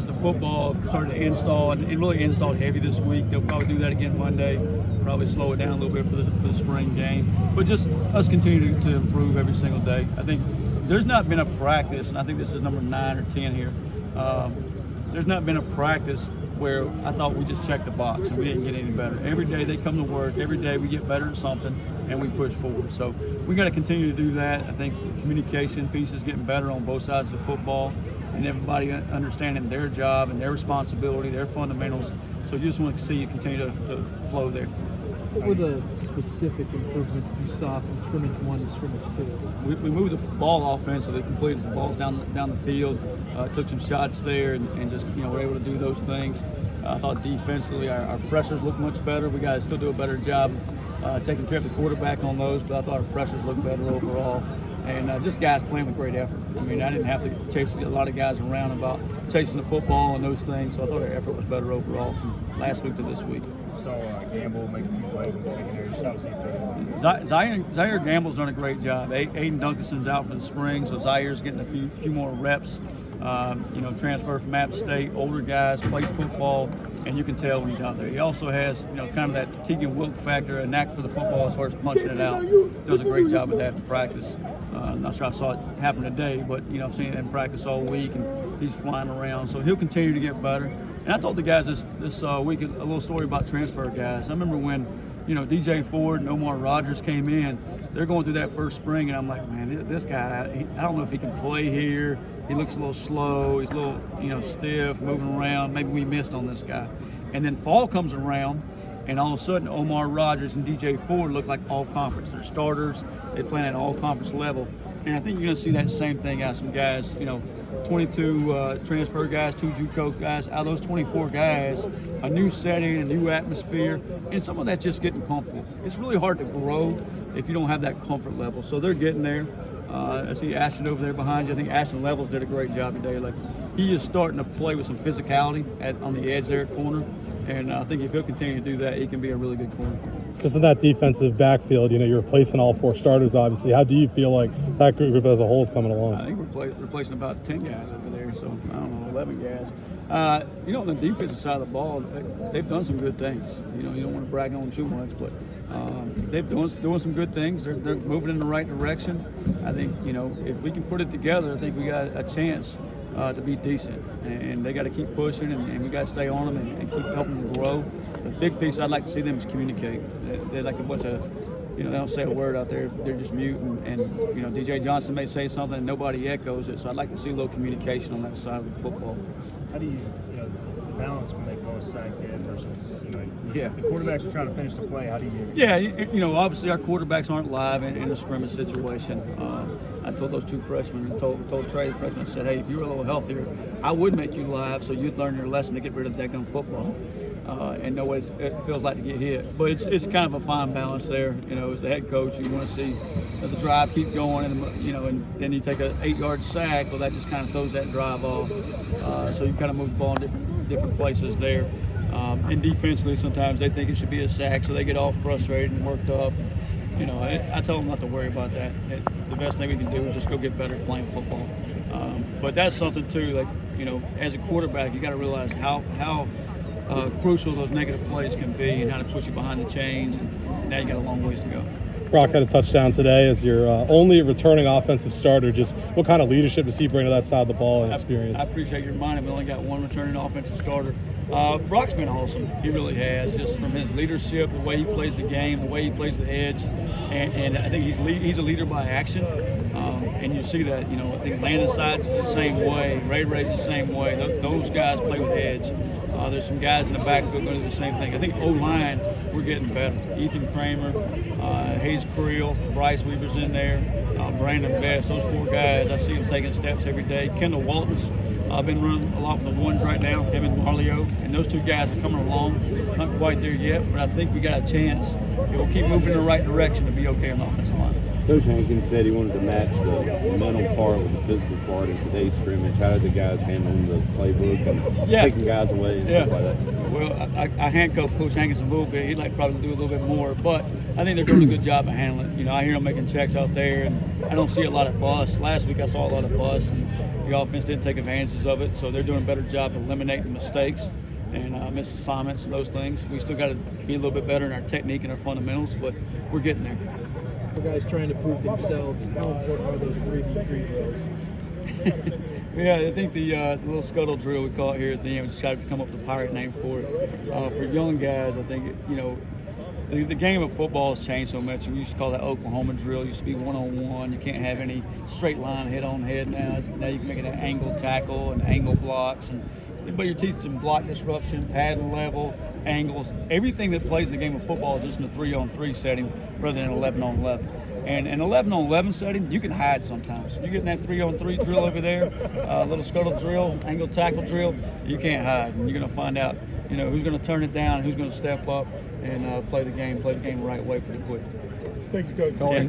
The football started to install and really installed heavy this week. They'll probably do that again Monday. Probably slow it down a little bit for the spring game. But just us continue to improve every single day. I think there's not been a practice, and I think this is number 9 or 10 here. There's not been a practice where I thought we just checked the box and we didn't get any better. Every day they come to work. Every day we get better at something and we push forward. So we got to continue to do that. I think the communication piece is getting better on both sides of the football, and everybody understanding their job and their responsibility, their fundamentals. So you just want to see you continue to flow there. What were the specific improvements you saw from Scrimmage 1 to Scrimmage 2? We moved the ball offensively, completed the balls down the field, took some shots there, and just were able to do those things. I thought defensively our pressures looked much better. We got to still do a better job taking care of the quarterback on those, but I thought our pressures looked better overall. And just guys playing with great effort. I mean, I didn't have to chase a lot of guys around about chasing the football and those things, so I thought our effort was better overall from last week to this week. So Gamble make a few plays in the secondary. Just how does he fit? Zaire Gamble's done a great job. Aiden Duncanson's out for the spring, so Zaire's getting a few more reps. Transfer from App State, older guys, played football, and you can tell when he's out there. He also has, kind of that Tegan Wilk factor, a knack for the football as far as punching it out. Does a great job of that in practice. I'm not sure I saw it happen today, but I've seen it in practice all week, and he's flying around. So he'll continue to get better. And I told the guys this week a little story about transfer guys. I remember when DJ Ford and Omar Rogers came in. They're going through that first spring, and I'm like, man, this guy, I don't know if he can play here. He looks a little slow. He's a little, stiff, moving around. Maybe we missed on this guy. And then fall comes around, and all of a sudden, Omar Rogers and DJ Ford look like all conference. They're starters. They play at all conference level. And I think you're going to see that same thing out of some guys, 22 transfer guys, 2 JUCO guys. Out of those 24 guys, a new setting, a new atmosphere, and some of that's just getting comfortable. It's really hard to grow if you don't have that comfort level. So they're getting there. I see Ashton over there behind you. I think Ashton Levels did a great job today. Like, he is starting to play with some physicality on the edge there at corner. And I think if he'll continue to do that, he can be a really good corner. Just in that defensive backfield, you're replacing all 4 starters, obviously. How do you feel like that group as a whole is coming along? I think we're replacing about 10 guys over there, so I don't know, 11 guys. On the defensive side of the ball, they've done some good things. You don't want to brag on them too much, but they've doing some good things. They're moving in the right direction. I think, if we can put it together, I think we got a chance to be decent, and they got to keep pushing, and we got to stay on them and keep helping them grow. The big piece I'd like to see them is communicate. They're like a bunch of, they don't say a word out there. They're just mute, and DJ Johnson may say something and nobody echoes it. So I'd like to see a little communication on that side of the football. How do you, the balance when they both sack in versus, yeah, the quarterbacks are trying to finish the play. How do you? Yeah, obviously our quarterbacks aren't live in a scrimmage situation. I told those 2 freshmen, and told Trey, the freshman, I said, hey, if you were a little healthier, I would make you live so you'd learn your lesson to get rid of that gun football and know what it feels like to get hit. But it's kind of a fine balance there. As the head coach, you want to see the drive keep going, and then you take an 8-yard sack. Well, that just kind of throws that drive off. So you kind of move the ball in different places there. And defensively, sometimes they think it should be a sack, so they get all frustrated and worked up. I tell them not to worry about that. The best thing we can do is just go get better at playing football. But that's something too. Like, as a quarterback, you got to realize how crucial those negative plays can be, and how to push you behind the chains. And now you got a long ways to go. Brock had a touchdown today as your only returning offensive starter. Just what kind of leadership does he bring to that side of the ball and experience? I appreciate your reminder. We only got 1 returning offensive starter. Brock's been awesome. He really has, just from his leadership, the way he plays the game, the way he plays the edge, and I think he's a leader by action. And you see that, I think Landon Sides is the same way, Ray's the same way. Those guys play with edge. There's some guys in the backfield going to do the same thing. I think O-line, we're getting better. Ethan Kramer, Hayes Creel, Bryce Weaver's in there, Brandon Best. Those 4 guys, I see them taking steps every day. Kendall Walton's been running a lot with the ones right now, him and Marleo. And those 2 guys are coming along. Not quite there yet, but I think we got a chance. We'll keep moving in the right direction to be okay on the offensive line. Coach Hankins said he wanted to match the mental part with the physical part in today's scrimmage. How did the guys handle the playbook and taking guys away and stuff like that? Well, I handcuffed Coach Hankins a little bit. He'd like probably do a little bit more, but I think they're doing a good job of handling it. I hear them making checks out there, and I don't see a lot of bust. Last week I saw a lot of bust, the offense didn't take advantages of it, so they're doing a better job of eliminating mistakes and missed assignments and those things. We still got to be a little bit better in our technique and our fundamentals, but we're getting there. For guys trying to prove themselves, how important are those 3v3 drills? Yeah, I think the little scuttle drill we call it here at the end, we just got to come up with a pirate name for it. For young guys, I think, the game of football has changed so much. We used to call that Oklahoma drill. It used to be one-on-one. You can't have any straight line head-on-head now. Now you can make it an angle tackle and angle blocks. But you're teaching block disruption, pad level, angles. Everything that plays in the game of football is just in a 3-on-3 setting rather than an 11-on-11. And in an 11-on-11 setting, you can hide sometimes. You get in that 3-on-3 drill over there, little scuttle drill, angle tackle drill, you can't hide. And you're going to find out, who's going to turn it down, who's going to step up and play the game the right way pretty quick. Thank you, Coach.